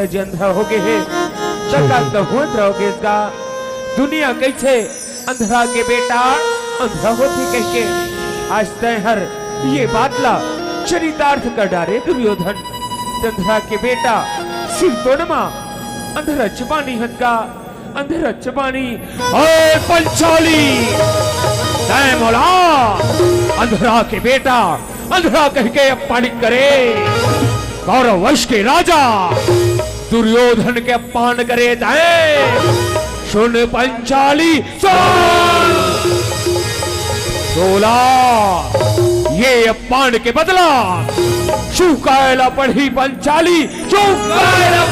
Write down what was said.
अंधा हो गए है रहोगे इसका दुनिया कैसे अंधरा के बेटा अंधा होती कह के आज तय हर ये बातला चरितार्थ कर डारे दुर्योधन अंधरा के बेटा सिर तोड़मा अंधरा चबानी हनका अंधरा चबानी और पंचाली तय मौला अंधरा के बेटा अंधरा कह के अपमानित करे कौरव वंश के राजा दुर्योधन के अपमान करे सुन पंचाली सुन 16 ये अपमान के बदला चुकायला पड़ी पंचाली चुकायला